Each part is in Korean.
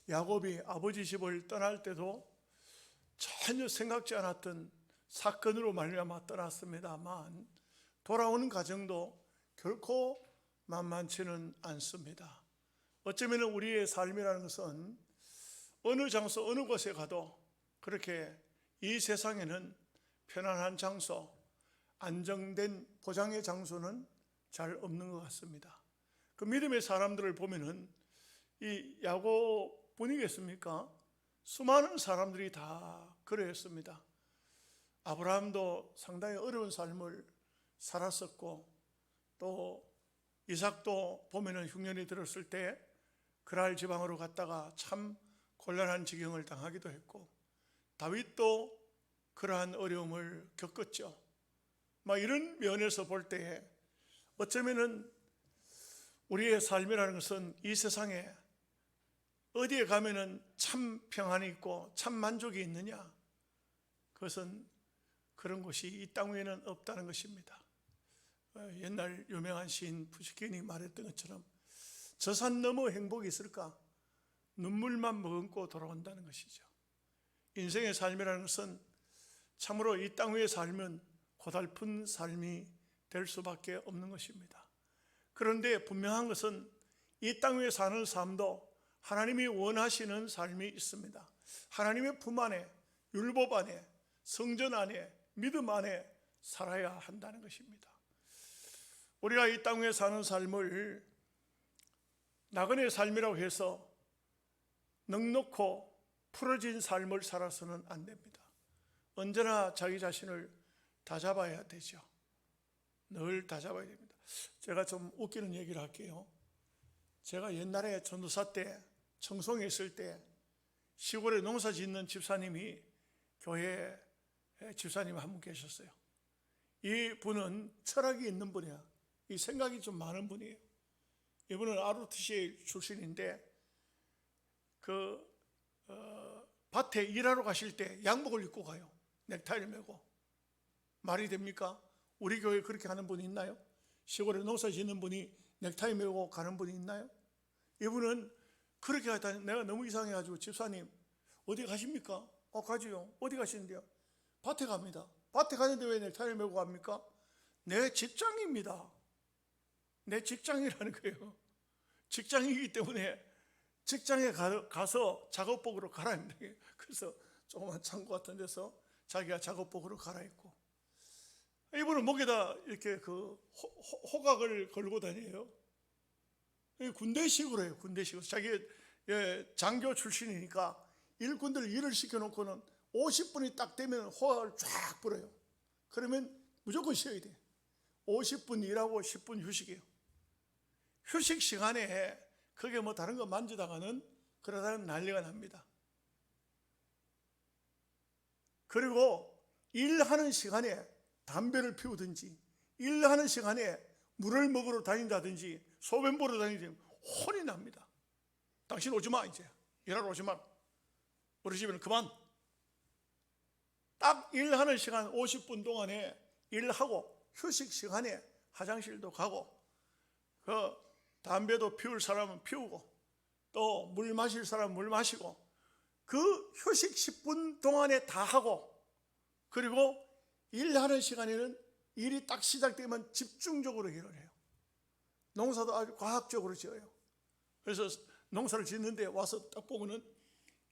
야곱이 아버지 집을 떠날 때도 전혀 생각지 않았던 사건으로 말미암아 떠났습니다만 돌아오는 과정도 결코 만만치는 않습니다. 어쩌면 우리의 삶이라는 것은 어느 장소 어느 곳에 가도 그렇게 이 세상에는 편안한 장소, 안정된 보장의 장소는 잘 없는 것 같습니다. 그 믿음의 사람들을 보면은 이 야곱뿐이겠습니까? 수많은 사람들이 다 그러했습니다. 아브라함도 상당히 어려운 삶을 살았었고, 또 이삭도 보면은 흉년이 들었을 때 그랄 지방으로 갔다가 참 곤란한 지경을 당하기도 했고, 다윗도 그러한 어려움을 겪었죠. 이런 면에서 볼 때에 어쩌면은 우리의 삶이라는 것은 이 세상에 어디에 가면은 참 평안이 있고 참 만족이 있느냐? 그것은 그런 곳이 이 땅 위에는 없다는 것입니다. 옛날 유명한 시인 푸시킨이 말했던 것처럼 저 산 너머 행복이 있을까? 눈물만 머금고 돌아온다는 것이죠. 인생의 삶이라는 것은 참으로 이 땅 위의 삶은 고달픈 삶이 될 수밖에 없는 것입니다. 그런데 분명한 것은 이 땅 위에 사는 삶도 하나님이 원하시는 삶이 있습니다. 하나님의 품 안에, 율법 안에, 성전 안에, 믿음 안에 살아야 한다는 것입니다. 우리가 이 땅 위에 사는 삶을 나그네 삶이라고 해서 넉넉고 풀어진 삶을 살아서는 안 됩니다. 언제나 자기 자신을 다잡아야 되죠. 늘 다잡아야 됩니다. 제가 좀 웃기는 얘기를 할게요. 제가 옛날에 전도사 때 청송에 있을 때 시골에 농사 짓는 집사님이 교회에 집사님 한 분 계셨어요. 이 분은 철학이 있는 분이야. 이 생각이 좀 많은 분이에요. 이분은 ROTC 출신인데 밭에 일하러 가실 때 양복을 입고 가요. 넥타이를 메고. 말이 됩니까? 우리 교회에 그렇게 하는 분이 있나요? 시골에 농사 짓는 분이 넥타이 메고 가는 분이 있나요? 이분은 그렇게 하다니 내가 너무 이상해가지고 집사님 어디 가십니까? 가지요. 어디 가시는데요? 밭에 갑니다. 밭에 가는데 왜 넥타이를 메고 갑니까? 내 직장입니다. 내 직장이라는 거예요. 직장이기 때문에 직장에 가서 작업복으로 갈아입는 거예요. 그래서 조그만 창고 같은 데서 자기가 작업복으로 갈아입고, 이분은 목에다 이렇게 호각을 걸고 다녀요. 군대식으로 해요. 군대식으로. 자기 장교 출신이니까 일꾼들 일을 시켜놓고는 50분이 딱 되면 호각을 쫙 불어요. 그러면 무조건 쉬어야 돼. 50분 일하고 10분 휴식이에요. 휴식 시간에 그게 다른 거 만지다가는 그러다는 난리가 납니다. 그리고 일하는 시간에 담배를 피우든지, 일하는 시간에 물을 먹으러 다닌다든지, 소변 보러 다니든지 혼이 납니다. 당신 오지 마, 이제 일하러 오지 마라. 우리 집에는 그만. 딱 일하는 시간 50분 동안에 일하고 휴식 시간에 화장실도 가고, 담배도 피울 사람은 피우고, 또 물 마실 사람은 물 마시고, 그 휴식 10분 동안에 다 하고, 그리고 일하는 시간에는 일이 딱 시작되면 집중적으로 일을 해요. 농사도 아주 과학적으로 지어요. 그래서 농사를 짓는데 와서 딱 보면은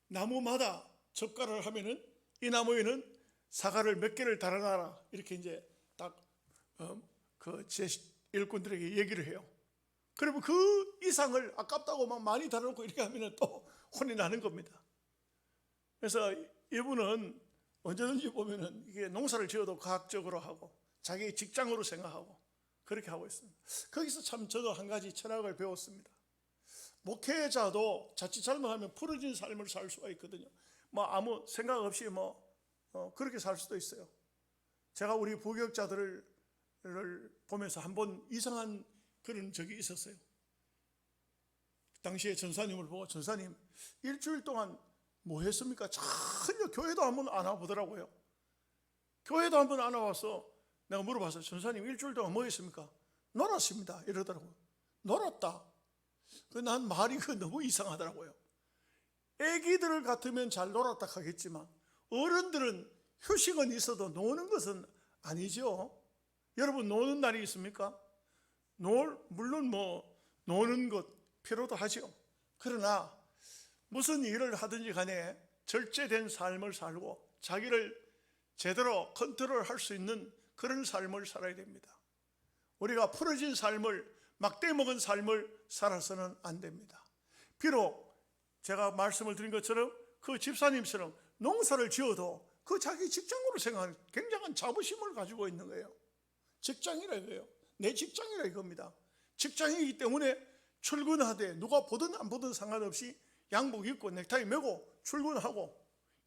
나무마다 젓가락을 하면은 이 나무에는 사과를 몇 개를 달아놔라, 이렇게 이제 딱 제 일꾼들에게 얘기를 해요. 그러면 그 이상을 아깝다고 막 많이 달아놓고 이렇게 하면은 또 혼이 나는 겁니다. 그래서 이분은 언제든지 보면은 이게 농사를 지어도 과학적으로 하고 자기 직장으로 생각하고 그렇게 하고 있습니다. 거기서 참 저도 한 가지 철학을 배웠습니다. 목회자도 자칫 잘못하면 풀어진 삶을 살 수가 있거든요. 아무 생각 없이 그렇게 살 수도 있어요. 제가 우리 부교육자들을 보면서 한번 이상한 그런 적이 있었어요. 당시에 전사님을 보고, 전사님 일주일 동안 뭐 했습니까? 전혀 교회도 한번 안 와보더라고요. 교회도 한번 안 와서 내가 물어봤어요. 전사님 일주일 동안 뭐 했습니까? 놀았습니다, 이러더라고요. 놀았다. 난 말이 너무 이상하더라고요. 애기들 같으면 잘 놀았다 하겠지만 어른들은 휴식은 있어도 노는 것은 아니죠. 여러분, 노는 날이 있습니까? 물론 노는 것 필요도 하죠. 그러나 무슨 일을 하든지 간에 절제된 삶을 살고 자기를 제대로 컨트롤할 수 있는 그런 삶을 살아야 됩니다. 우리가 풀어진 삶을, 막대 먹은 삶을 살아서는 안 됩니다. 비록 제가 말씀을 드린 것처럼 그 집사님처럼 농사를 지어도 그 자기 직장으로 생각하는 굉장한 자부심을 가지고 있는 거예요. 직장이라 이거예요. 내 직장이라 이겁니다. 직장이기 때문에 출근하되 누가 보든 안 보든 상관없이 양복 입고 넥타이 메고 출근하고,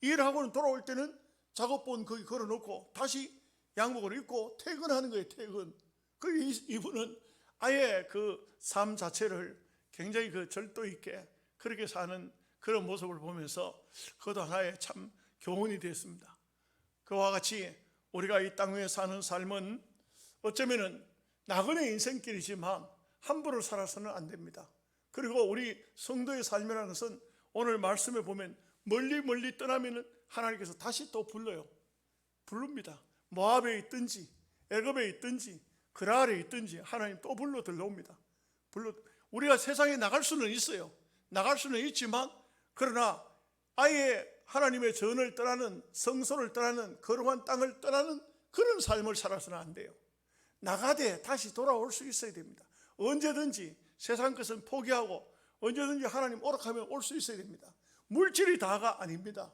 일하고는 돌아올 때는 작업본 거기 걸어놓고 다시 양복을 입고 퇴근하는 거예요. 퇴근. 이분은 아예 그 삶 자체를 굉장히 그 절도 있게 그렇게 사는 그런 모습을 보면서 그것도 하나의 참 교훈이 되었습니다. 그와 같이 우리가 이 땅 위에 사는 삶은 어쩌면은 나그네 인생길이지만 함부로 살아서는 안 됩니다. 그리고 우리 성도의 삶이라는 것은 오늘 말씀에 보면 멀리 떠나면 하나님께서 다시 또 부릅니다. 모압에 있든지 애굽에 있든지 그라알에 있든지 하나님 또 불러 들러옵니다. 우리가 세상에 나갈 수는 있어요. 나갈 수는 있지만 그러나 아예 하나님의 전을 떠나는, 성소를 떠나는, 거룩한 땅을 떠나는 그런 삶을 살아서는 안 돼요. 나가되 다시 돌아올 수 있어야 됩니다. 언제든지 세상 것은 포기하고 언제든지 하나님 오락하면 올 수 있어야 됩니다. 물질이 다가 아닙니다.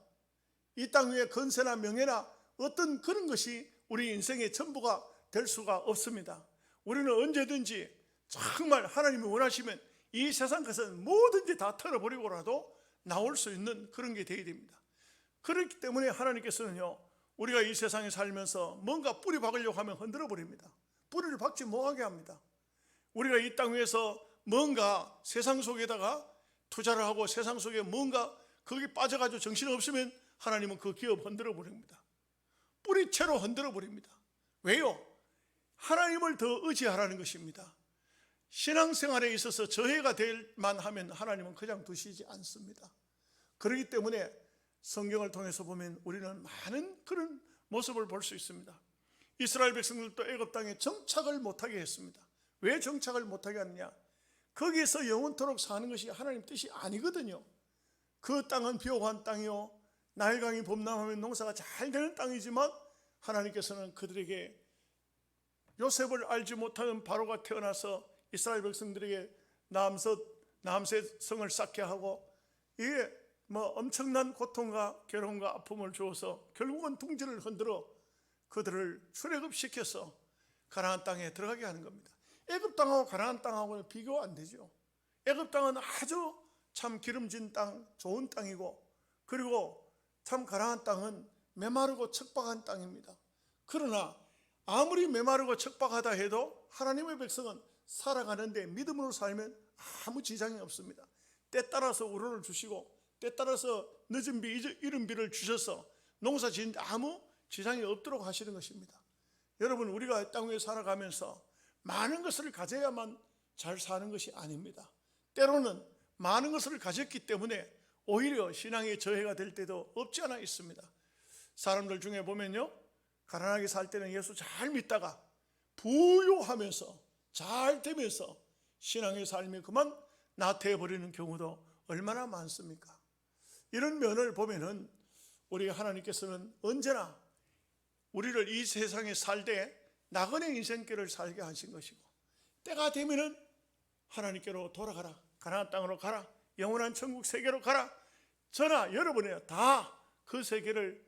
이 땅 위에 건세나 명예나 어떤 그런 것이 우리 인생의 전부가 될 수가 없습니다. 우리는 언제든지 정말 하나님이 원하시면 이 세상 것은 뭐든지 다 털어버리고라도 나올 수 있는 그런 게 되어야 됩니다. 그렇기 때문에 하나님께서는요, 우리가 이 세상에 살면서 뭔가 뿌리 박으려고 하면 흔들어 버립니다. 뿌리를 박지 못하게 합니다. 우리가 이 땅 위에서 뭔가 세상 속에다가 투자를 하고 세상 속에 뭔가 거기 빠져가지고 정신없으면 하나님은 그 기업 흔들어 버립니다. 뿌리채로 흔들어 버립니다. 왜요? 하나님을 더 의지하라는 것입니다. 신앙생활에 있어서 저해가 될 만하면 하나님은 그냥 두시지 않습니다. 그렇기 때문에 성경을 통해서 보면 우리는 많은 그런 모습을 볼 수 있습니다. 이스라엘 백성들도 애굽 땅에 정착을 못하게 했습니다. 왜 정착을 못하게 하느냐? 거기에서 영원토록 사는 것이 하나님 뜻이 아니거든요. 그 땅은 비옥한 땅이요, 나일강이 범람하면 농사가 잘 되는 땅이지만 하나님께서는 그들에게 요셉을 알지 못하는 바로가 태어나서 이스라엘 백성들에게 남셋 성을 쌓게 하고 이게 엄청난 고통과 괴로움과 아픔을 주어서 결국은 둥지를 흔들어 그들을 출애굽시켜서 가나안 땅에 들어가게 하는 겁니다. 애굽 땅하고 가나안 땅하고는 비교 안 되죠. 애굽 땅은 아주 참 기름진 땅, 좋은 땅이고, 그리고 참 가나안 땅은 메마르고 척박한 땅입니다. 그러나 아무리 메마르고 척박하다 해도 하나님의 백성은 살아가는데 믿음으로 살면 아무 지장이 없습니다. 때 따라서 우로를 주시고 때 따라서 늦은 비, 이른 비를 주셔서 농사 지는데 아무 지장이 없도록 하시는 것입니다. 여러분, 우리가 땅 위에 살아가면서 많은 것을 가져야만 잘 사는 것이 아닙니다. 때로는 많은 것을 가졌기 때문에 오히려 신앙의 저해가 될 때도 없지 않아 있습니다. 사람들 중에 보면요, 가난하게 살 때는 예수 잘 믿다가 부유하면서 잘 되면서 신앙의 삶이 그만 나태해버리는 경우도 얼마나 많습니까? 이런 면을 보면은 우리 하나님께서는 언제나 우리를 이 세상에 살되 나그네 인생길을 살게 하신 것이고, 때가 되면은 하나님께로 돌아가라, 가나안 땅으로 가라, 영원한 천국 세계로 가라. 저나 여러분이 다 그 세계를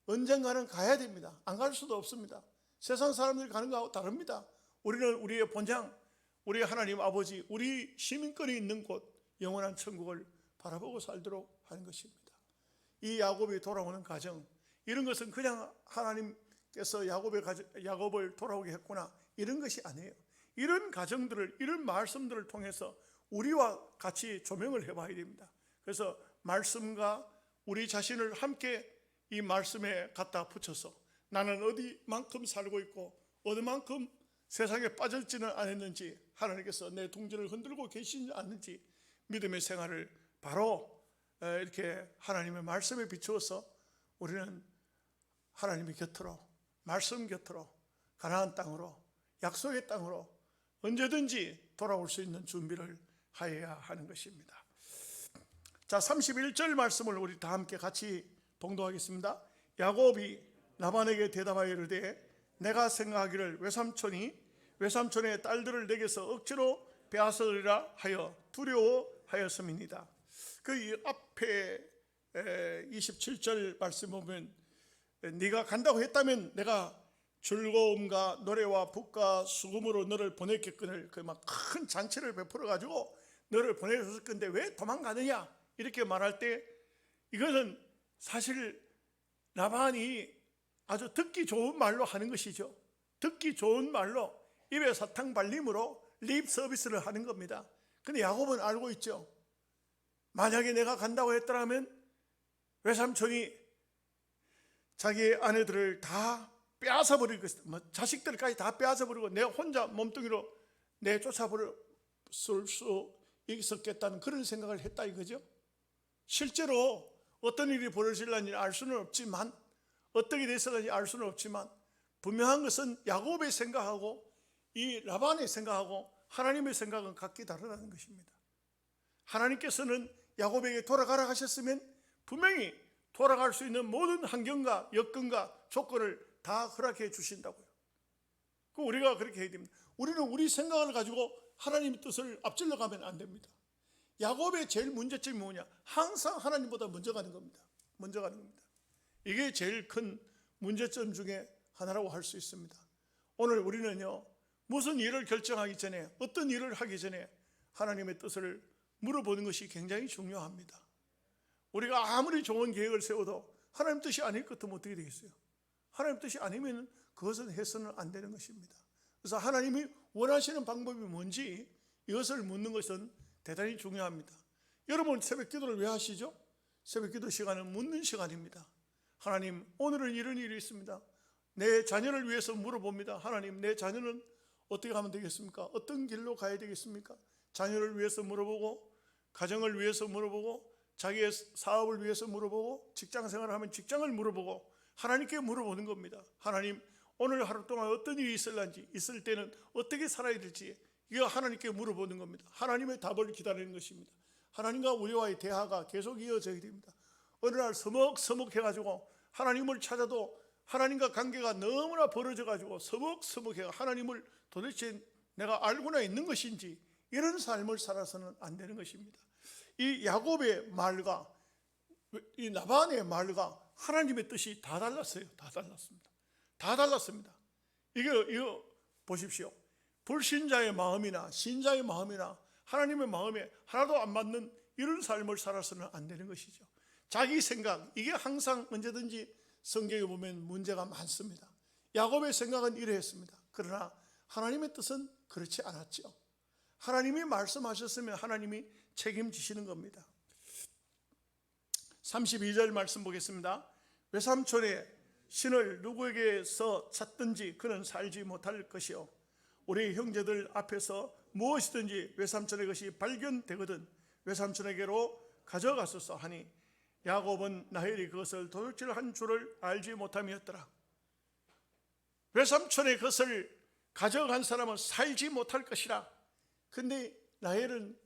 언젠가는 가야 됩니다. 안 갈 수도 없습니다. 세상 사람들이 가는 거하고 다릅니다. 우리는 우리의 본향, 우리 하나님 아버지, 우리 시민권이 있는 곳 영원한 천국을 바라보고 살도록 하는 것입니다. 이 야곱이 돌아오는 과정, 이런 것은 그냥 하나님께서 야곱을 돌아오게 했구나, 이런 것이 아니에요. 이런 과정들을, 이런 말씀들을 통해서 우리와 같이 조명을 해봐야 됩니다. 그래서 말씀과 우리 자신을 함께 이 말씀에 갖다 붙여서 나는 어디만큼 살고 있고 어디만큼 세상에 빠졌지는 않았는지, 하나님께서 내 둥지를 흔들고 계시지 않는지 믿음의 생활을 바로 이렇게 하나님의 말씀에 비추어서 우리는 하나님의 곁으로, 말씀 곁으로, 가나안 땅으로, 약속의 땅으로 언제든지 돌아올 수 있는 준비를 하여야 하는 것입니다. 자, 31절 말씀을 우리 다 함께 같이 봉독하겠습니다. 야곱이 라반에게 대답하여 이르되 내가 생각하기를 외삼촌의 딸들을 내게서 억지로 빼앗으리라 하여 두려워하였음이니이다. 그 앞에 27절 말씀 보면 네가 간다고 했다면 내가 즐거움과 노래와 북과 수금으로 너를 보냈겠거늘, 그 막 큰 잔치를 베풀어 가지고 너를 보내줬을 건데 왜 도망가느냐 이렇게 말할 때, 이것은 사실 라반이 아주 듣기 좋은 말로 하는 것이죠. 듣기 좋은 말로 입에 사탕 발림으로 립 서비스를 하는 겁니다. 근데 야곱은 알고 있죠. 만약에 내가 간다고 했더라면 외삼촌이 자기의 아내들을 다 빼앗아 버릴 것이다. 자식들까지 다 빼앗아 버리고 내가 혼자 몸뚱이로 내쫓아버릴 수 있었겠다는 그런 생각을 했다 이거죠. 실제로 어떤 일이 벌어질는지 알 수는 없지만, 어떻게 됐을는지 알 수는 없지만, 분명한 것은 야곱의 생각하고 이 라반의 생각하고 하나님의 생각은 각기 다르다는 것입니다. 하나님께서는 야곱에게 돌아가라 하셨으면 분명히 돌아갈 수 있는 모든 환경과 여건과 조건을 다 허락해 주신다고요. 우리가 그렇게 해야 됩니다. 우리는 우리 생각을 가지고 하나님의 뜻을 앞질러 가면 안 됩니다. 야곱의 제일 문제점이 뭐냐? 항상 하나님보다 먼저 가는 겁니다. 먼저 가는 겁니다. 이게 제일 큰 문제점 중에 하나라고 할 수 있습니다. 오늘 우리는요, 무슨 일을 결정하기 전에, 어떤 일을 하기 전에 하나님의 뜻을 물어보는 것이 굉장히 중요합니다. 우리가 아무리 좋은 계획을 세워도 하나님 뜻이 아닐 것 같으면 어떻게 되겠어요? 하나님 뜻이 아니면 그것은 해서는 안 되는 것입니다. 그래서 하나님이 원하시는 방법이 뭔지 이것을 묻는 것은 대단히 중요합니다. 여러분, 새벽 기도를 왜 하시죠? 새벽 기도 시간은 묻는 시간입니다. 하나님, 오늘은 이런 일이 있습니다. 내 자녀를 위해서 물어봅니다. 하나님, 내 자녀는 어떻게 하면 되겠습니까? 어떤 길로 가야 되겠습니까? 자녀를 위해서 물어보고, 가정을 위해서 물어보고, 자기의 사업을 위해서 물어보고, 직장 생활을 하면 직장을 물어보고, 하나님께 물어보는 겁니다. 하나님, 오늘 하루 동안 어떤 일이 있을 때는 어떻게 살아야 될지, 이거 하나님께 물어보는 겁니다. 하나님의 답을 기다리는 것입니다. 하나님과 우리와의 대화가 계속 이어져야 됩니다. 어느 날 서먹해가지고 하나님을 찾아도 하나님과 관계가 너무나 벌어져가지고 서먹해가 하나님을 도대체 내가 알고나 있는 것인지, 이런 삶을 살아서는 안 되는 것입니다. 이 야곱의 말과 이 라반의 말과 하나님의 뜻이 다 달랐어요. 다 달랐습니다. 이거 보십시오. 불신자의 마음이나 신자의 마음이나 하나님의 마음에 하나도 안 맞는 이런 삶을 살아서는 안 되는 것이죠. 자기 생각, 이게 항상 언제든지 성경에 보면 문제가 많습니다. 야곱의 생각은 이러했습니다. 그러나 하나님의 뜻은 그렇지 않았죠. 하나님이 말씀하셨으면 하나님이 책임지시는 겁니다. 32절 말씀 보겠습니다. 외삼촌의 신을 누구에게서 찾든지 그는 살지 못할 것이요, 우리 형제들 앞에서 무엇이든지 외삼촌의 것이 발견되거든 외삼촌에게로 가져가소서 하니, 야곱은 라헬이 그것을 도둑질한 줄을 알지 못함이었더라. 외삼촌의 것을 가져간 사람은 살지 못할 것이라. 근데 라헬은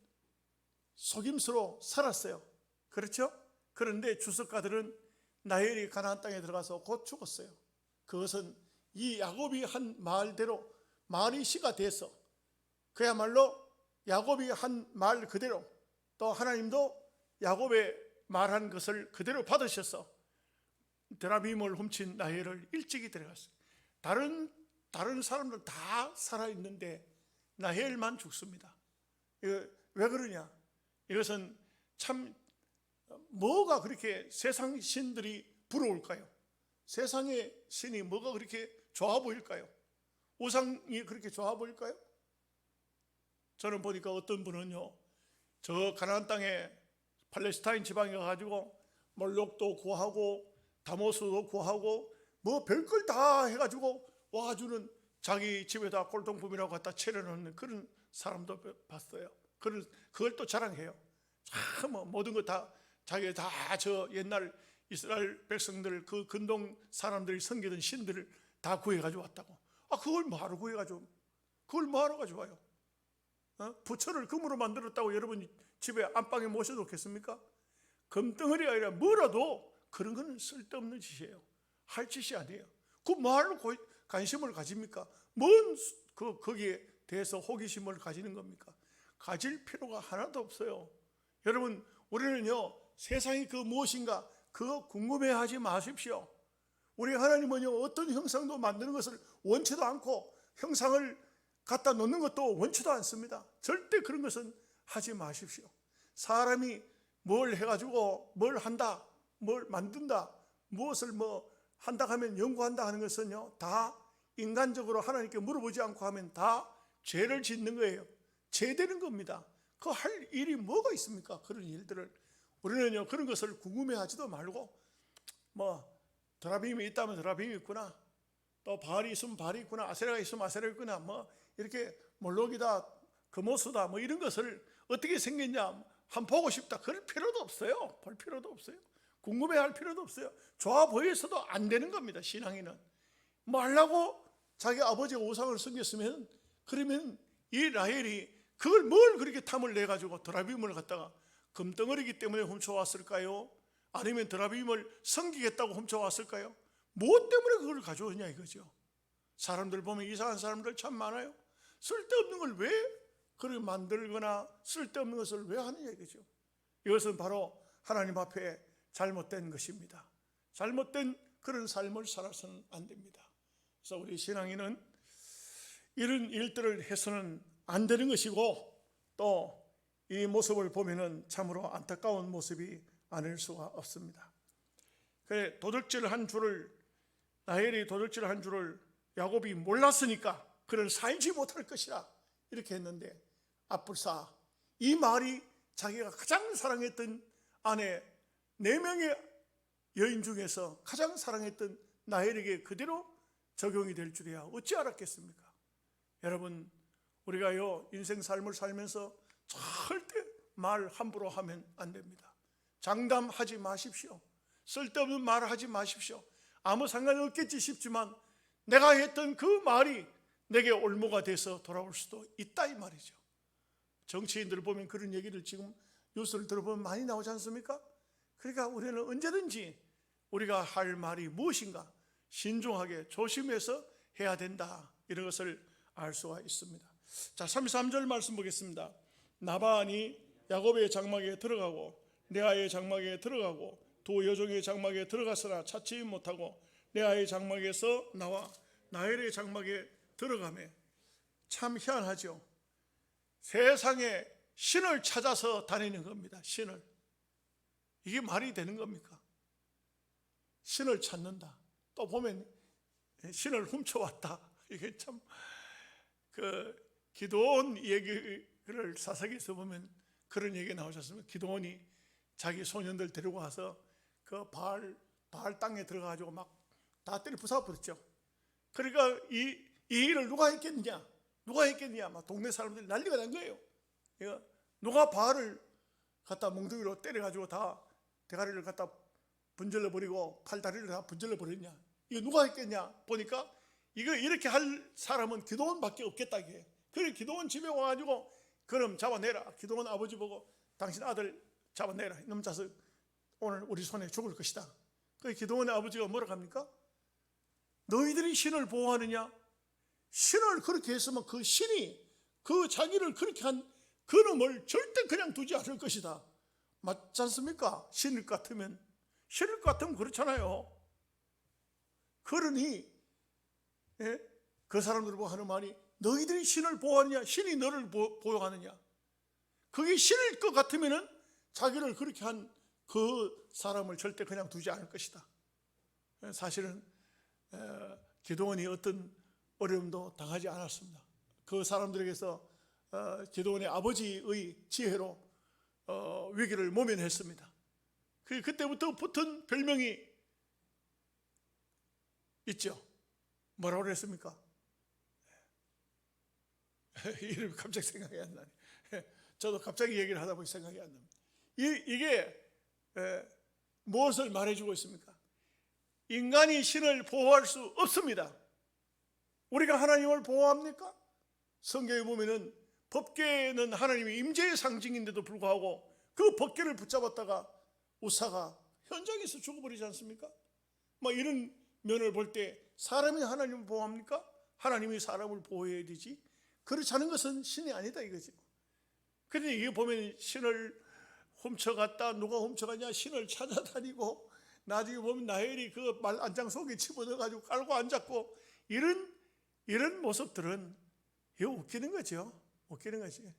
속임수로 살았어요. 그렇죠? 그런데 주석가들은 라헬이 가나안 땅에 들어가서 곧 죽었어요. 그것은 이 야곱이 한 말대로 말이 시가 돼서, 그야말로 야곱이 한 말 그대로, 또 하나님도 야곱의 말한 것을 그대로 받으셔서 드라빔을 훔친 라헬을 일찍이 데려갔어요. 다른 사람들 다 살아있는데 라헬만 죽습니다. 왜 그러냐? 이것은 참 뭐가 그렇게 세상 신들이 부러울까요? 세상의 신이 뭐가 그렇게 좋아 보일까요? 우상이 그렇게 좋아 보일까요? 저는 보니까 어떤 분은요, 저 가나안 땅에 팔레스타인 지방에 가가지고 몰록도 구하고 다모스도 구하고 뭐 별걸 다 해가지고 와주는, 자기 집에다 골동품이라고 갖다 차려놓는 그런 사람도 봤어요. 그걸 또 자랑해요. 참 모든 거 다 자기가 다 저 옛날 이스라엘 백성들 그 근동 사람들이 섬기던 신들을 다 구해가지고 왔다고. 그걸 뭐하러 구해가지고, 그걸 뭐하러 가져와요? 부처를 금으로 만들었다고 여러분 집에 안방에 모셔놓겠습니까? 금덩어리가 아니라 뭐라도 그런 거는 쓸데없는 짓이에요. 할 짓이 아니에요. 그 뭐하러 관심을 가집니까? 거기에 대해서 호기심을 가지는 겁니까? 가질 필요가 하나도 없어요. 여러분, 우리는요, 세상이 그 무엇인가 그거 궁금해하지 마십시오. 우리 하나님은요, 어떤 형상도 만드는 것을 원치도 않고 형상을 갖다 놓는 것도 원치도 않습니다. 절대 그런 것은 하지 마십시오. 사람이 뭘 해가지고 뭘 한다, 뭘 만든다, 무엇을 뭐 한다 하면 연구한다 하는 것은요, 다 인간적으로 하나님께 물어보지 않고 하면 다 죄를 짓는 거예요. 죄되는 겁니다. 그 할 일이 뭐가 있습니까? 그런 일들을 우리는요, 그런 것을 궁금해하지도 말고, 뭐 드라빔이 있다면 드라빔이 있구나, 또 바알이 있으면 바알이 있구나, 아세라가 있으면 아세라가 있구나, 뭐 이렇게 몰록이다, 금오수다, 뭐 이런 것을 어떻게 생겼냐 한번 보고 싶다, 그럴 필요도 없어요. 볼 필요도 없어요. 궁금해할 필요도 없어요. 좋아 보여서도 안 되는 겁니다. 신앙인은 뭐 하려고 자기 아버지가 우상을 섬겼으면, 그러면 이 라헬이 그걸 뭘 그렇게 탐을 내가지고 드라빔을 갖다가 금덩어리기 때문에 훔쳐왔을까요? 아니면 드라빔을 섬기겠다고 훔쳐왔을까요? 무엇 때문에 그걸 가져오냐 이거죠. 사람들 보면 이상한 사람들 참 많아요. 쓸데없는 걸 왜 그렇게 만들거나 쓸데없는 것을 왜 하느냐 이거죠. 이것은 바로 하나님 앞에 잘못된 것입니다. 잘못된 그런 삶을 살아서는 안 됩니다. 그래서 우리 신앙인은 이런 일들을 해서는 안 되는 것이고, 또 이 모습을 보면은 참으로 안타까운 모습이 아닐 수가 없습니다. 그래, 도둑질한 줄을, 라헬이 도둑질한 줄을 야곱이 몰랐으니까 그는 살지 못할 것이라 이렇게 했는데, 앞불사 이 말이 자기가 가장 사랑했던 아내 4명의 여인 중에서 가장 사랑했던 라헬에게 그대로 적용이 될 줄이야 어찌 알았겠습니까? 여러분, 우리가요 인생 삶을 살면서 절대 말 함부로 하면 안 됩니다. 장담하지 마십시오. 쓸데없는 말을 하지 마십시오. 아무 상관이 없겠지 싶지만 내가 했던 그 말이 내게 올무가 돼서 돌아올 수도 있다 이 말이죠. 정치인들을 보면 그런 얘기를 지금 뉴스를 들어보면 많이 나오지 않습니까? 그러니까 우리는 언제든지 우리가 할 말이 무엇인가 신중하게 조심해서 해야 된다, 이런 것을 알 수가 있습니다. 자, 33절 말씀 보겠습니다. 나반이 야곱의 장막에 들어가고 레아의 장막에 들어가고 두 여종의 장막에 들어갔으나 찾지 못하고 레아의 장막에서 나와 라헬의 장막에 들어가매. 참 희한하죠. 세상에 신을 찾아서 다니는 겁니다. 신을. 이게 말이 되는 겁니까? 신을 찾는다. 또 보면 신을 훔쳐왔다. 이게 참 기도원 얘기를 사사기에서 보면 그런 얘기가 나오셨습니다. 기도원이 자기 소년들 데리고 와서 그 바알 땅에 들어가가지고 막 다 때려 부숴버렸죠. 그러니까 이 일을 누가 했겠느냐? 막 동네 사람들이 난리가 난 거예요. 누가 바알을 갖다 몽둥이로 때려가지고 다 대가리를 갖다 분절러 버리고 팔다리를 다 분절러 버렸냐? 이거 누가 했겠냐? 보니까 이거 이렇게 할 사람은 기도원밖에 없겠다 이게. 그래, 기도원 집에 와가지고 그럼 잡아내라. 기도원 아버지 보고 당신 아들 잡아내라. 이놈 자식 오늘 우리 손에 죽을 것이다. 그 기도원의 아버지가 뭐라 합니까? 너희들이 신을 보호하느냐? 신을 그렇게 했으면 그 신이 그 자기를 그렇게 한 그놈을 절대 그냥 두지 않을 것이다. 맞지 않습니까? 신일 것 같으면 그렇잖아요. 그러니 그 사람들 보고 하는 말이 너희들이 신을 보호하느냐? 신이 너를 보호하느냐? 그게 신일 것 같으면 자기를 그렇게 한 그 사람을 절대 그냥 두지 않을 것이다. 사실은 기도원이 어떤 어려움도 당하지 않았습니다. 그 사람들에게서 기도원의 아버지의 지혜로 위기를 모면했습니다. 그때부터 붙은 별명이 있죠. 뭐라고 그랬습니까? 이름이 갑자기 생각이 안 나네. 저도 갑자기 얘기를 하다 보니 생각이 안 납니다. 이게 무엇을 말해주고 있습니까? 인간이 신을 보호할 수 없습니다. 우리가 하나님을 보호합니까? 성경에 보면은 법궤는 하나님의 임재의 상징인데도 불구하고 그 법궤를 붙잡았다가 우사가 현장에서 죽어버리지 않습니까? 뭐 이런 면을 볼 때 사람이 하나님을 보호합니까? 하나님이 사람을 보호해야 되지. 그렇지 않은 것은 신이 아니다 이거죠. 그런데 이게 보면 신을 훔쳐갔다, 누가 훔쳐갔냐, 신을 찾아다니고 나중에 보면 라헬이 그 말 안장 속에 집어넣어가지고 깔고 앉았고, 이런 모습들은 이거 웃기는 거죠. 웃기는 거지.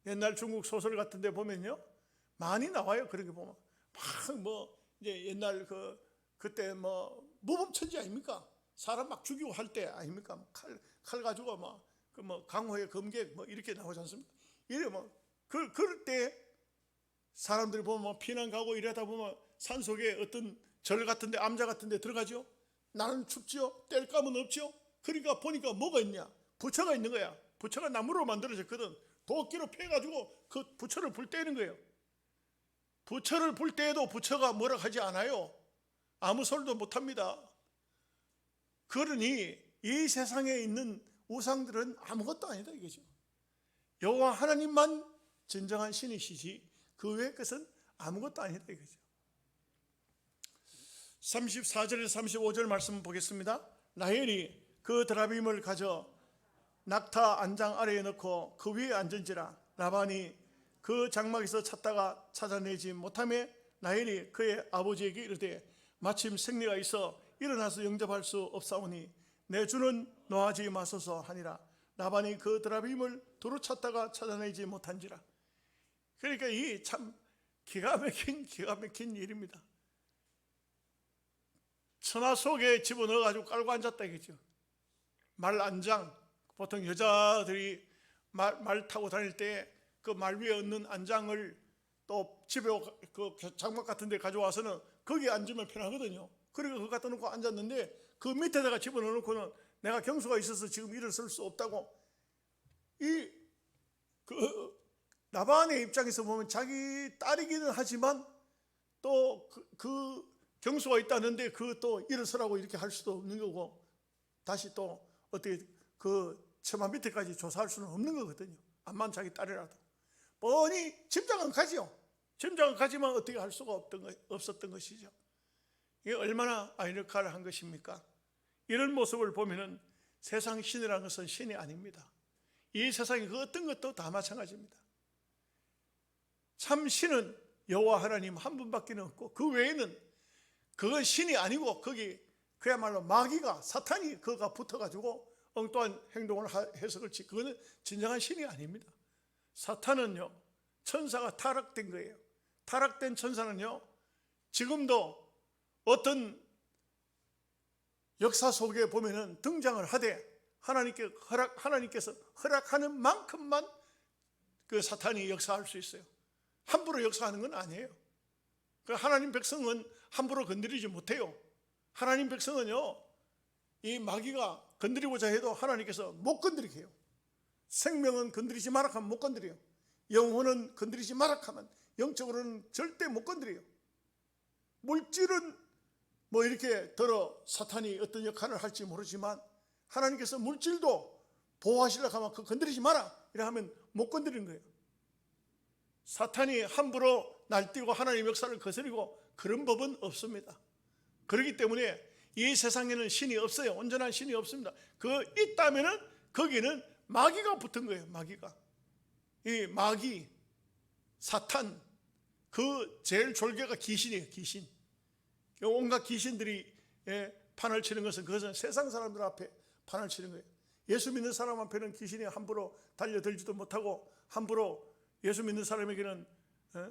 옛날 중국 소설 같은 데 보면요 많이 나와요. 그런 게 보면 막 뭐 이제 옛날 그때 뭐 무법천지 아닙니까? 사람 막 죽이고 할 때 아닙니까? 칼 가지고 막 그 뭐 강호의 검객 뭐 이렇게 나오지 않습니까? 이래 뭐 그럴 때 사람들이 보면 뭐 피난 가고 이러다 보면 산 속에 어떤 절 같은데 암자 같은데 들어가죠. 나는 춥지요. 뗄 감은 없죠. 그러니까 보니까 뭐가 있냐? 부처가 있는 거야. 부처가 나무로 만들어졌거든. 도끼로 패가지고 그 부처를 불 때리는 거예요. 부처를 불 때에도 부처가 뭐라 하지 않아요. 아무 소리도 못합니다. 그러니 이 세상에 있는 우상들은 아무것도 아니다 이거죠. 여호와 하나님만 진정한 신이시지 그 외의 것은 아무것도 아니다 이거죠. 34절에서 35절 말씀 보겠습니다. 라헬이 그 드라빔을 가져 낙타 안장 아래에 넣고 그 위에 앉은지라. 라반이 그 장막에서 찾다가 찾아내지 못하며 라헬이 그의 아버지에게 이르되 마침 생리가 있어 일어나서 영접할 수 없사오니 내 주는 노하지 마소서 하니라. 라반이 그 드라빔을 두루 찾다가 찾아내지 못한지라. 그러니까 이 참 기가 막힌 일입니다. 천하 속에 집어넣어가지고 깔고 앉았다 이거죠. 말 안장, 보통 여자들이 말 타고 다닐 때 그 말 위에 얹는 안장을 또 집에 그 장막 같은 데 가져와서는 거기 앉으면 편하거든요. 그리고 그거 갖다 놓고 앉았는데 그 밑에다가 집어넣어놓고는 내가 경수가 있어서 지금 일어설 수 없다고. 라반의 입장에서 보면 자기 딸이기는 하지만 또 그 경수가 있다는데 그 또 일어서라고 이렇게 할 수도 없는 거고, 다시 또 어떻게 그 처마 밑에까지 조사할 수는 없는 거거든요. 암만 자기 딸이라도 뻔히 짐작은 가지요. 짐작은 가지만 어떻게 할 수가 없었던 것이죠. 이게 얼마나 아이러니컬한 것입니까? 이런 모습을 보면은 세상 신이라는 것은 신이 아닙니다. 이 세상에 그 어떤 것도 다 마찬가지입니다. 참 신은 여호와 하나님 한 분밖에 없고 그 외에는 그건 신이 아니고 거기 그야말로 마귀가 사탄이 그가 붙어가지고 엉뚱한 행동을 해서 그렇지 그거는 진정한 신이 아닙니다. 사탄은요 천사가 타락된 거예요. 타락된 천사는요 지금도 어떤 역사 속에 보면은 등장을 하되 하나님께서 허락하는 만큼만 그 사탄이 역사할 수 있어요. 함부로 역사하는 건 아니에요. 하나님 백성은 함부로 건드리지 못해요. 하나님 백성은요 이 마귀가 건드리고자 해도 하나님께서 못 건드리게 해요. 생명은 건드리지 마라 하면 못 건드려요. 영혼은 건드리지 마라 하면 영적으로는 절대 못 건드려요. 물질은 뭐 이렇게 들어 사탄이 어떤 역할을 할지 모르지만 하나님께서 물질도 보호하시려고 하면 그 건드리지 마라 이래 하면 못 건드리는 거예요. 사탄이 함부로 날뛰고 하나님의 역사를 거스리고 그런 법은 없습니다. 그렇기 때문에 이 세상에는 신이 없어요. 온전한 신이 없습니다. 그 있다면은 거기는 마귀가 붙은 거예요. 마귀가. 이 마귀, 사탄, 그 제일 졸개가 귀신이에요. 귀신. 온갖 귀신들이 판을 치는 것은 그것은 세상 사람들 앞에 판을 치는 거예요. 예수 믿는 사람 앞에는 귀신이 함부로 달려들지도 못하고 함부로 예수 믿는 사람에게는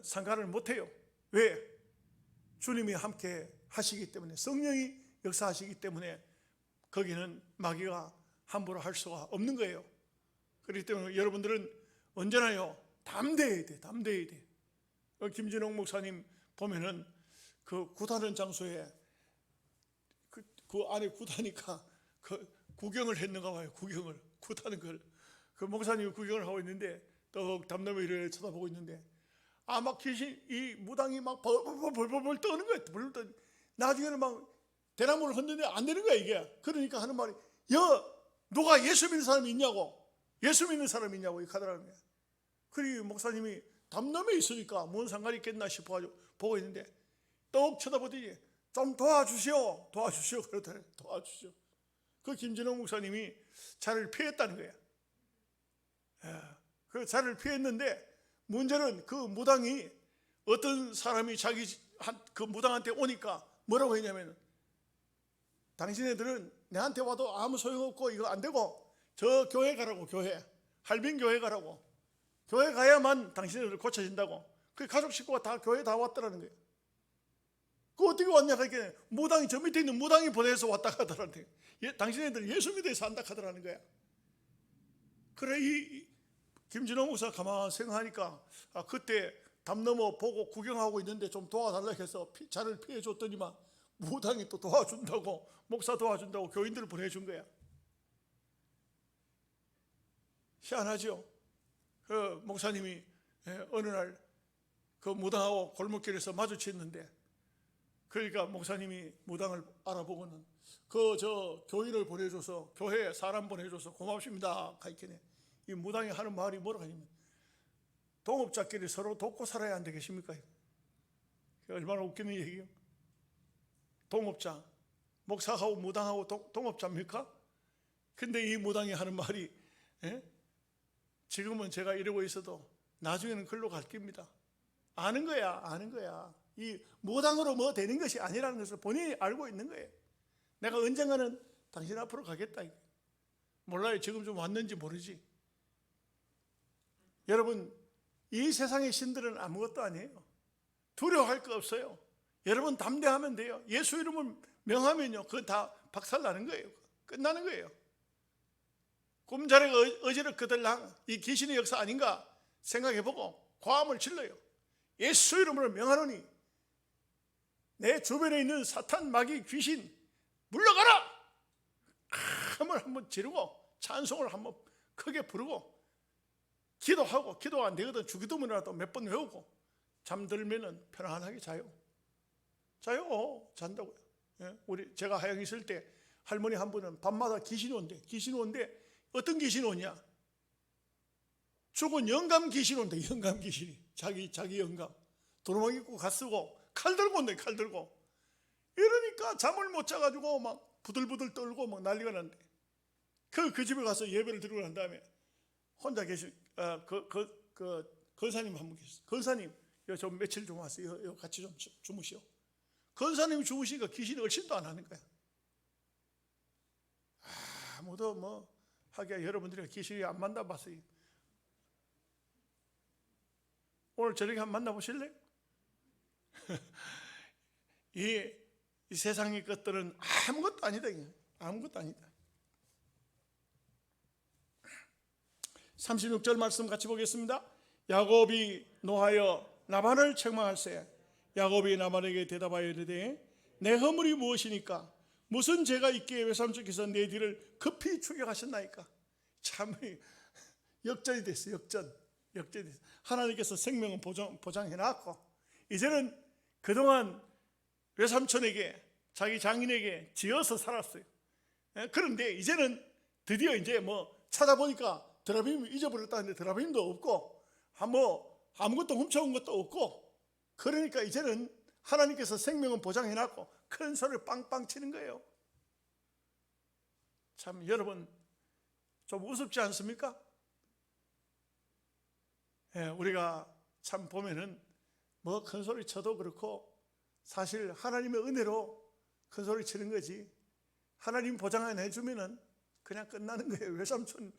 상관을 못해요. 왜? 주님이 함께 하시기 때문에, 성령이 역사하시기 때문에 거기는 마귀가 함부로 할 수가 없는 거예요. 그렇기 때문에 여러분들은 언제나요 담대해야 돼. 담대해야 돼. 김진홍 목사님 보면은 그 굿하는 장소에 그 안에 굿하니까 그 구경을 했는가 봐요. 구경을 굿하는 걸 그 목사님이 구경을 하고 있는데 또 담담히 이렇게 쳐다보고 있는데 막 귀신, 이 무당이 막 벌벌벌 떠는 거야. 벌벌 떠. 나중에는 막 대나무를 흔드는데 안 되는 거야 이게. 그러니까 하는 말이, 누가 예수 믿는 사람이 있냐고, 예수 믿는 사람이 있냐고 이렇게 하더라는 거야. 그리고 목사님이 담남에 있으니까 뭔 상관이 있겠나 싶어가지고 보고 있는데 떡 쳐다보더니 좀 도와주시오 그러더래. 도와주시오. 그 김진호 목사님이 자를 피했다는 거야. 그 자를 피했는데 문제는 그 무당이, 어떤 사람이 그 무당한테 오니까 뭐라고 했냐면, 당신네들은 내한테 와도 아무 소용없고 이거 안 되고 저 교회 가라고, 교회, 할빈 교회 가라고. 교회 가야만 당신네들 고쳐진다고. 그 가족 식구가 다 교회 다 왔더라는 거예요. 그 어떻게 왔냐 하니까 무당이, 저 밑에 있는 무당이 보내서 왔다 가더라는 거예요. 당신네들 예수 믿어 산다 하더라는 거야. 그래, 이 김진호 목사 가만 생각하니까, 그때 담 넘어 보고 구경하고 있는데 좀 도와달라고 해서 자를 피해 줬더니만 무당이 또 도와준다고, 목사 도와준다고 교인들을 보내준 거야. 희한하죠. 그 목사님이 어느 날 그 무당하고 골목길에서 마주쳤는데, 그러니까 목사님이 무당을 알아보고는 저 교인을 보내줘서, 교회에 사람 보내줘서 고맙습니다 가있겠네. 이 무당이 하는 말이 뭐라고 하냐면, 동업자끼리 서로 돕고 살아야 안 되겠습니까? 얼마나 웃기는 얘기예요. 동업자, 목사하고 무당하고 동업자입니까? 근데 이 무당이 하는 말이, 지금은 제가 이러고 있어도 나중에는 글로 갈 겁니다. 아는 거야. 이 무당으로 뭐 되는 것이 아니라는 것을 본인이 알고 있는 거예요. 내가 언젠가는 당신 앞으로 가겠다. 몰라요. 지금 좀 왔는지 모르지. 여러분, 이 세상의 신들은 아무것도 아니에요. 두려워할 거 없어요. 여러분 담대하면 돼요. 예수 이름을 명하면요, 그건 다 박살나는 거예요. 끝나는 거예요. 꿈자리가 어지럽거들랑 이 귀신의 역사 아닌가 생각해보고 고함을 질러요. 예수 이름으로 명하노니 내 주변에 있는 사탄, 마귀, 귀신 물러가라! 함을 한번 지르고 찬송을 한번 크게 부르고 기도하고, 기도가 안 되거든 주기도문이라도 몇 번 외우고 잠들면은 편안하게 자요. 잔다고요. 제가 하영 있을 때 할머니 한 분은 밤마다 귀신이 온대. 어떤 귀신이 오냐? 죽은 영감 귀신이 온대. 영감 귀신이 자기 영감 도루묵 입고 가 쓰고 칼 들고 온대. 칼 들고. 이러니까 잠을 못 자가지고 막 부들부들 떨고 막 난리가 난대. 그 집에 가서 예배를 드리고 난 다음에 혼자 계신 건사님 한 분 계셨어요. 건사님, 저 며칠 좀 왔어요. 같이 좀 주무시오. 건사님이 주무시니까 귀신이 얼씬도 안 하는 거야. 아무도 뭐 하기야 여러분들이 귀신이 안 만나봤어요. 오늘 저녁에 한번 만나보실래요? 이 세상의 것들은 아무것도 아니다. 아무것도 아니다. 36절 말씀 같이 보겠습니다. 야곱이 노하여 라반을 책망할세. 야곱이 라반에게 대답하여 이르되 내 허물이 무엇이니까? 무슨 죄가 있기에 외삼촌께서 내 뒤를 급히 추격하셨나이까? 참 역전이 됐어요. 역전이 됐어요. 하나님께서 생명은 보장해놨고 이제는 그동안 외삼촌에게, 자기 장인에게 지어서 살았어요. 그런데 이제는 드디어 이제 뭐 찾아보니까 드라빔 잊어버렸다는데 드라빔도 없고 뭐 아무것도 훔쳐온 것도 없고, 그러니까 이제는 하나님께서 생명은 보장해놨고 큰 소리를 빵빵 치는 거예요. 참 여러분 좀 우습지 않습니까? 우리가 참 보면은 뭐 큰 소리 쳐도 그렇고 사실 하나님의 은혜로 큰 소리 치는 거지, 하나님 보장 안 해주면은 그냥 끝나는 거예요. 외삼촌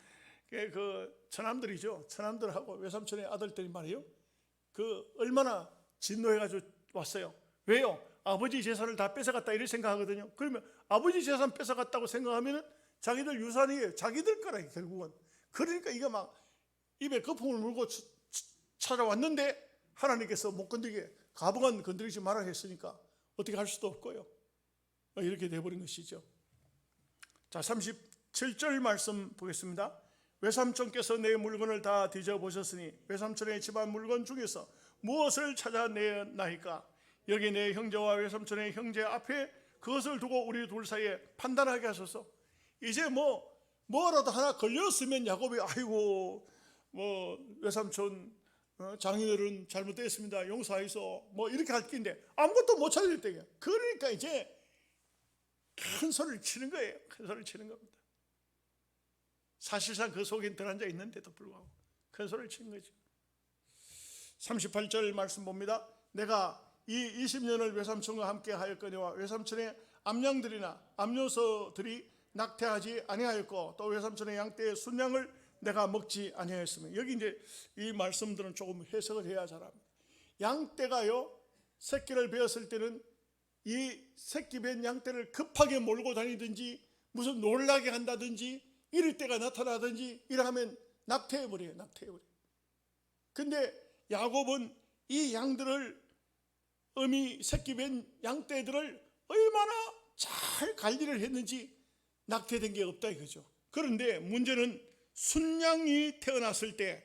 그 처남들이죠. 처남들하고 외삼촌의 아들들이 말이에요. 그 얼마나 진노해가지고 왔어요. 왜요? 아버지 재산을 다 뺏어갔다 이렇게 생각하거든요. 그러면 아버지 재산 뺏어갔다고 생각하면은 자기들 유산이 자기들 거라 결국은. 그러니까 이거 막 입에 거품을 물고 찾아왔는데 하나님께서 못 건드리게, 가부간 건드리지 말아 했으니까 어떻게 할 수도 없고요. 이렇게 돼버린 것이죠. 자, 37절 말씀 보겠습니다. 외삼촌께서 내 물건을 다 뒤져보셨으니 외삼촌의 집안 물건 중에서 무엇을 찾아내나이까? 여기 내 형제와 외삼촌의 형제 앞에 그것을 두고 우리 둘 사이에 판단하게 하소서. 이제 뭐라도 하나 걸렸으면 야곱이 아이고 외삼촌 장인어른 잘못됐습니다, 용서하이소, 이렇게 할 텐데 아무것도 못 찾을 때야. 그러니까 이제 큰 소리를 치는 거예요. 큰 소리를 치는 겁니다. 사실상 그 속엔 들어앉아 있는데도 불구하고 큰 소리를 치는 거죠. 38절 말씀 봅니다. 내가 이 20년을 외삼촌과 함께 하였거니와 외삼촌의 암양들이나 암요소들이 낙태하지 아니하였고 또 외삼촌의 양떼의 순양을 내가 먹지 아니하였으며, 여기 이제 이 말씀들은 조금 해석을 해야 잘합니다. 양떼가요, 새끼를 베었을 때는 이 새끼 벤 양떼를 급하게 몰고 다니든지 무슨 놀라게 한다든지 이럴 때가 나타나든지 이러면 낙태해버려요. 근데 야곱은 이 양들을, 어미 새끼 벤 양떼들을 얼마나 잘 관리를 했는지 낙태된 게 없다 이거죠. 그런데 문제는 순양이 태어났을 때,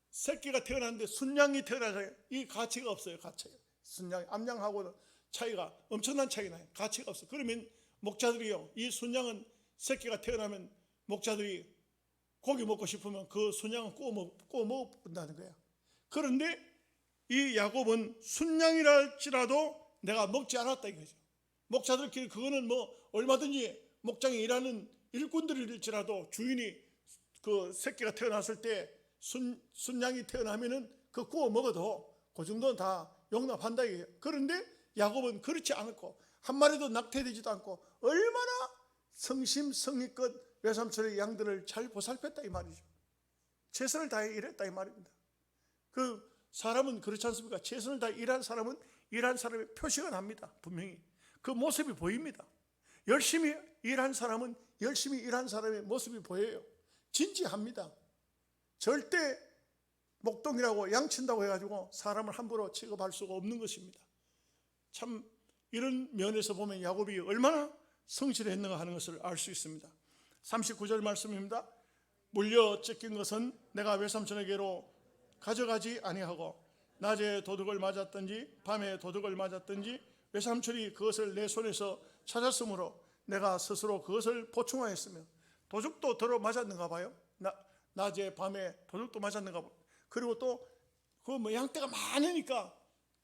새끼가 태어났는데 순양이 태어나서 이 가치가 없어요. 가치가. 순양, 암양하고는 차이가, 엄청난 차이가 나요. 가치가 없어. 그러면 목자들이요, 이 순양은 새끼가 태어나면 목자들이 고기 먹고 싶으면 그 순양은 구워 먹는다는 거야. 그런데 이 야곱은 순양이랄지라도 내가 먹지 않았다 이거죠. 목자들끼리 그거는 얼마든지 목장에 일하는 일꾼들일지라도 주인이 그 새끼가 태어났을 때 순양이 태어나면은 그 구워 먹어도 그 정도는 다 용납한다 이거예요. 그런데 야곱은 그렇지 않았고 한 마리도 낙태되지도 않고 얼마나 성심성의껏 외삼촌의 양들을 잘 보살폈다 이 말이죠. 최선을 다해 일했다 이 말입니다. 그 사람은 그렇지 않습니까? 최선을 다해 일한 사람은 일한 사람의 표시가 납니다. 분명히 그 모습이 보입니다. 열심히 일한 사람은 열심히 일한 사람의 모습이 보여요. 진지합니다. 절대 목동이라고 양친다고 해가지고 사람을 함부로 취급할 수가 없는 것입니다. 참 이런 면에서 보면 야곱이 얼마나 성실했는가 하는 것을 알 수 있습니다. 39절 말씀입니다. 물려 찢긴 것은 내가 외삼촌에게로 가져가지 아니하고 낮에 도둑을 맞았든지 밤에 도둑을 맞았든지 외삼촌이 그것을 내 손에서 찾았으므로 내가 스스로 그것을 보충하였으며, 도둑도 들어 맞았는가 봐요. 낮에 밤에 도둑도 맞았는가 봐요. 그리고 또 그 양떼가 많으니까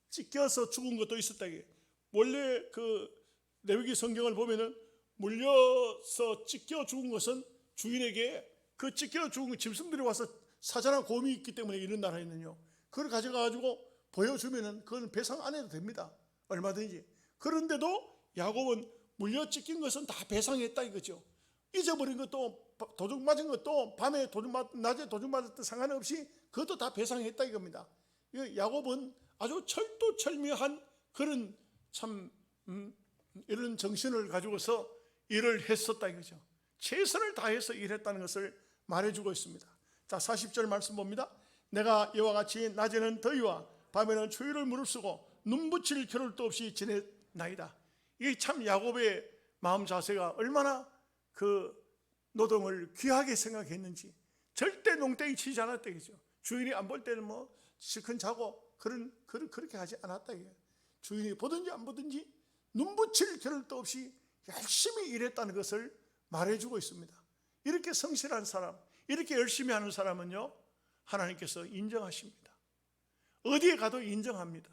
찢겨서 죽은 것도 있었다. 원래 그 레위기 성경을 보면은 물려서 찢겨 죽은 것은 주인에게 그 찢겨 죽은 짐승들이 와서 사자나 곰이 있기 때문에 이런 나라에는요, 그걸 가져가가지고 보여주면은 그건 배상 안 해도 됩니다. 얼마든지. 그런데도 야곱은 물려 찢긴 것은 다 배상했다 이거죠. 잊어버린 것도, 도둑 맞은 것도, 밤에 낮에 도둑 맞았던 상관없이 그것도 다 배상했다 이겁니다. 야곱은 아주 철두철미한 그런 참 이런 정신을 가지고서 일을 했었다 이거죠. 최선을 다해서 일했다는 것을 말해주고 있습니다. 자, 40절 말씀 봅니다. 내가 이와 같이 낮에는 더위와 밤에는 추위를 무릅쓰고 눈붙일 겨를도 없이 지냈나이다. 이게 참 야곱의 마음 자세가 얼마나 그 노동을 귀하게 생각했는지. 절대 농땡이 치지 않았다 이거죠. 주인이 안 볼 때는 실컷 자고 그렇게 하지 않았다 이거예요. 주인이 보든지 안 보든지 눈붙일 겨를도 없이 열심히 일했다는 것을 말해주고 있습니다. 이렇게 성실한 사람, 이렇게 열심히 하는 사람은요, 하나님께서 인정하십니다. 어디에 가도 인정합니다.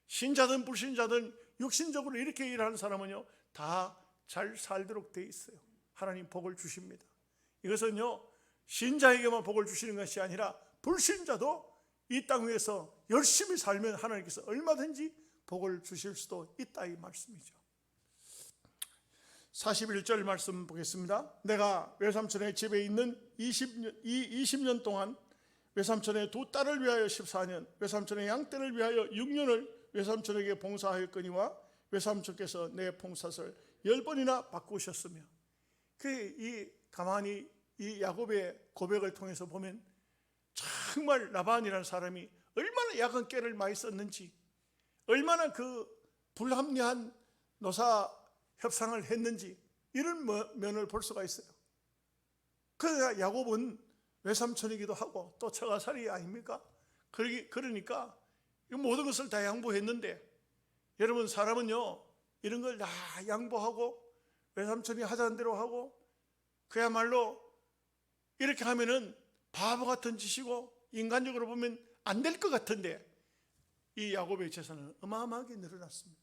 신자든 불신자든 육신적으로 이렇게 일하는 사람은요, 다 잘 살도록 돼 있어요. 하나님 복을 주십니다. 이것은요, 신자에게만 복을 주시는 것이 아니라 불신자도 이 땅 위에서 열심히 살면 하나님께서 얼마든지 복을 주실 수도 있다 이 말씀이죠. 41절 말씀 보겠습니다. 내가 외삼촌의 집에 있는 20년 동안 외삼촌의 두 딸을 위하여 14년, 외삼촌의 양떼를 위하여 6년을 외삼촌에게 봉사하였거니와 외삼촌께서 내 봉사를 10번이나 바꾸셨으며. 가만히 이 야곱의 고백을 통해서 보면 정말 라반이라는 사람이 얼마나 야간 깨를 많이 썼는지, 얼마나 그 불합리한 노사 협상을 했는지, 이런 면을 볼 수가 있어요. 그러나 야곱은 외삼촌이기도 하고 또 처가살이 아닙니까? 그러니까 이 모든 것을 다 양보했는데, 여러분 사람은요 이런 걸 다 양보하고 외삼촌이 하자는 대로 하고 그야말로 이렇게 하면은 바보 같은 짓이고 인간적으로 보면 안 될 것 같은데, 이 야곱의 재산은 어마어마하게 늘어났습니다.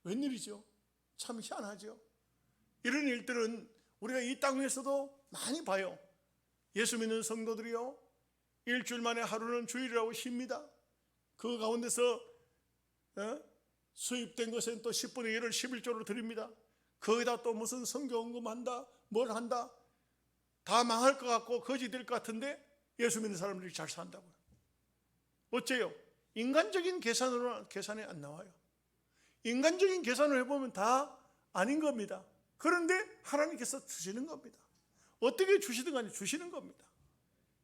웬일이죠? 참 희한하죠. 이런 일들은 우리가 이 땅 위에서도 많이 봐요. 예수 믿는 성도들이요, 일주일 만에 하루는 주일이라고 쉽니다. 그 가운데서 수입된 것은 또 10분의 1을 11조로 드립니다. 거기다 또 무슨 선교헌금한다 뭘 한다, 다 망할 것 같고 거지 될 것 같은데 예수 믿는 사람들이 잘 산다고요. 어째요? 인간적인 계산으로는 계산이 안 나와요. 인간적인 계산을 해보면 다 아닌 겁니다. 그런데 하나님께서 주시는 겁니다. 어떻게 주시든 간에 주시는 겁니다.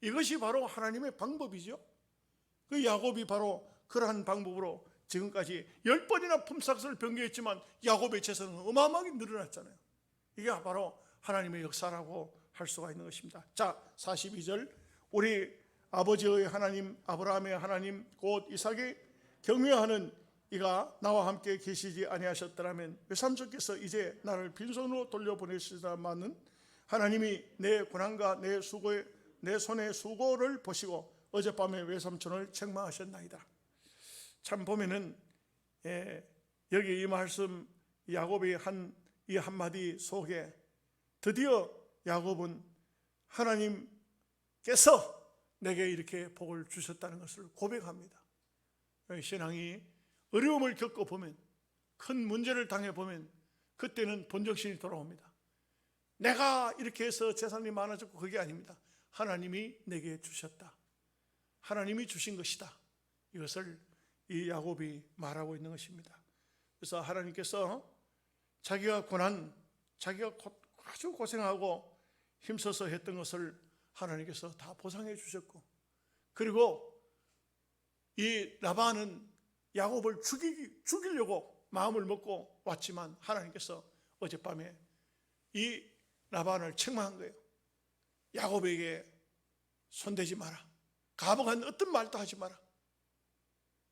이것이 바로 하나님의 방법이죠. 그 야곱이 바로 그러한 방법으로 지금까지 10번이나 품삯을 변개했지만 야곱의 재산은 어마어마하게 늘어났잖아요. 이게 바로 하나님의 역사라고 할 수가 있는 것입니다. 자, 42절, 우리 아버지의 하나님 아브라함의 하나님 곧 이삭이 경외하는 이가 나와 함께 계시지 아니하셨더라면 외삼촌께서 이제 나를 빈손으로 돌려보내시다마는 하나님이 내 고난과 내 손의 수고를 보시고 어젯밤에 외삼촌을 책망하셨나이다. 참 보면은 여기 이 말씀 야곱이 한 이 한마디 속에 드디어 야곱은 하나님께서 내게 이렇게 복을 주셨다는 것을 고백합니다. 신앙이 어려움을 겪어보면, 큰 문제를 당해보면 그때는 본정신이 돌아옵니다. 내가 이렇게 해서 재산이 많아졌고 그게 아닙니다. 하나님이 내게 주셨다, 하나님이 주신 것이다, 이것을 이 야곱이 말하고 있는 것입니다. 그래서 하나님께서 자기가 아주 고생하고 힘써서 했던 것을 하나님께서 다 보상해 주셨고, 그리고 이 라반은 야곱을 죽이려고 마음을 먹고 왔지만 하나님께서 어젯밤에 이 라반을 책망한 거예요. 야곱에게 손대지 마라, 가혹한 어떤 말도 하지 마라.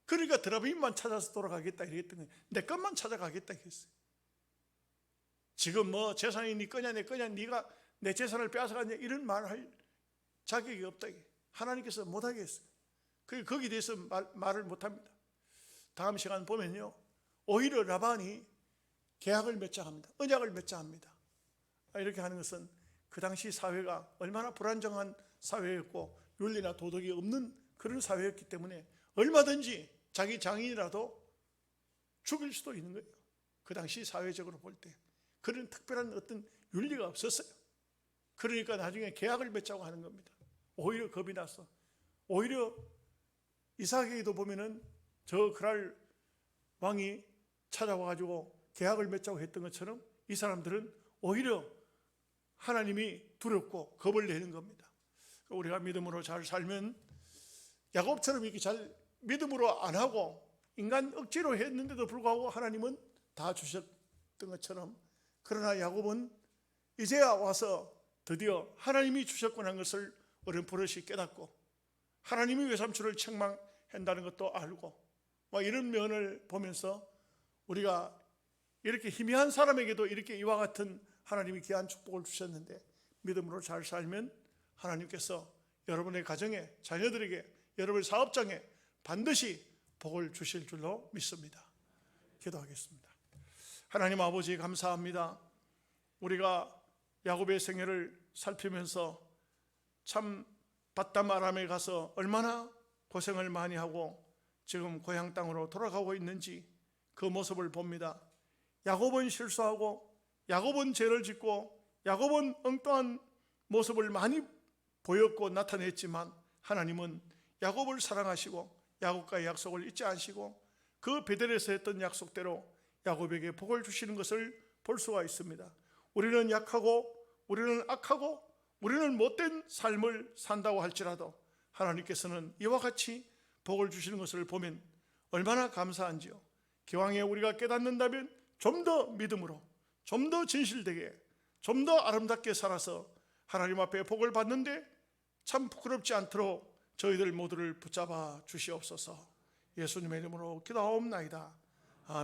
그러니까 드라빔만 찾아서 돌아가겠다 이랬던 거예요. 내 것만 찾아가겠다 했어요. 지금 뭐 재산이 네 거냐 내 거냐, 네가 내 재산을 빼앗아갔냐, 이런 말을 할 자격이 없다. 하나님께서 못하게 했어요. 거기에 대해서 말을 못합니다. 다음 시간 보면요, 오히려 라반이 계약을 맺자 합니다. 언약을 맺자 합니다. 이렇게 하는 것은 그 당시 사회가 얼마나 불안정한 사회였고 윤리나 도덕이 없는 그런 사회였기 때문에 얼마든지 자기 장인이라도 죽일 수도 있는 거예요. 그 당시 사회적으로 볼 때 그런 특별한 어떤 윤리가 없었어요. 그러니까 나중에 계약을 맺자고 하는 겁니다. 오히려 겁이 나서, 오히려 이삭에게도 보면은 저 그랄 왕이 찾아와가지고 계약을 맺자고 했던 것처럼 이 사람들은 오히려 하나님이 두렵고 겁을 내는 겁니다. 우리가 믿음으로 잘 살면 야곱처럼 이렇게 잘 믿음으로 안 하고 인간 억지로 했는데도 불구하고 하나님은 다 주셨던 것처럼, 그러나 야곱은 이제야 와서 드디어 하나님이 주셨구나 하는 것을 어렴풋이 깨닫고 하나님이 외삼촌을 책망한다는 것도 알고, 이런 면을 보면서 우리가 이렇게 희미한 사람에게도 이렇게 이와 같은 하나님이 귀한 축복을 주셨는데 믿음으로 잘 살면 하나님께서 여러분의 가정에, 자녀들에게, 여러분의 사업장에 반드시 복을 주실 줄로 믿습니다. 기도하겠습니다. 하나님 아버지 감사합니다. 우리가 야곱의 생애를 살피면서 참 바담 아람에 가서 얼마나 고생을 많이 하고 지금 고향 땅으로 돌아가고 있는지 그 모습을 봅니다. 야곱은 실수하고 야곱은 죄를 짓고 야곱은 엉뚱한 모습을 많이 보였고 나타냈지만 하나님은 야곱을 사랑하시고 야곱과의 약속을 잊지 않으시고 그 베델에서 했던 약속대로 야곱에게 복을 주시는 것을 볼 수가 있습니다. 우리는 약하고 우리는 악하고 우리는 못된 삶을 산다고 할지라도 하나님께서는 이와 같이 복을 주시는 것을 보면 얼마나 감사한지요. 기왕에 우리가 깨닫는다면 좀 더 믿음으로, 좀 더 진실되게, 좀 더 아름답게 살아서 하나님 앞에 복을 받는데 참 부끄럽지 않도록 저희들 모두를 붙잡아 주시옵소서. 예수님의 이름으로 기도하옵나이다. 아멘.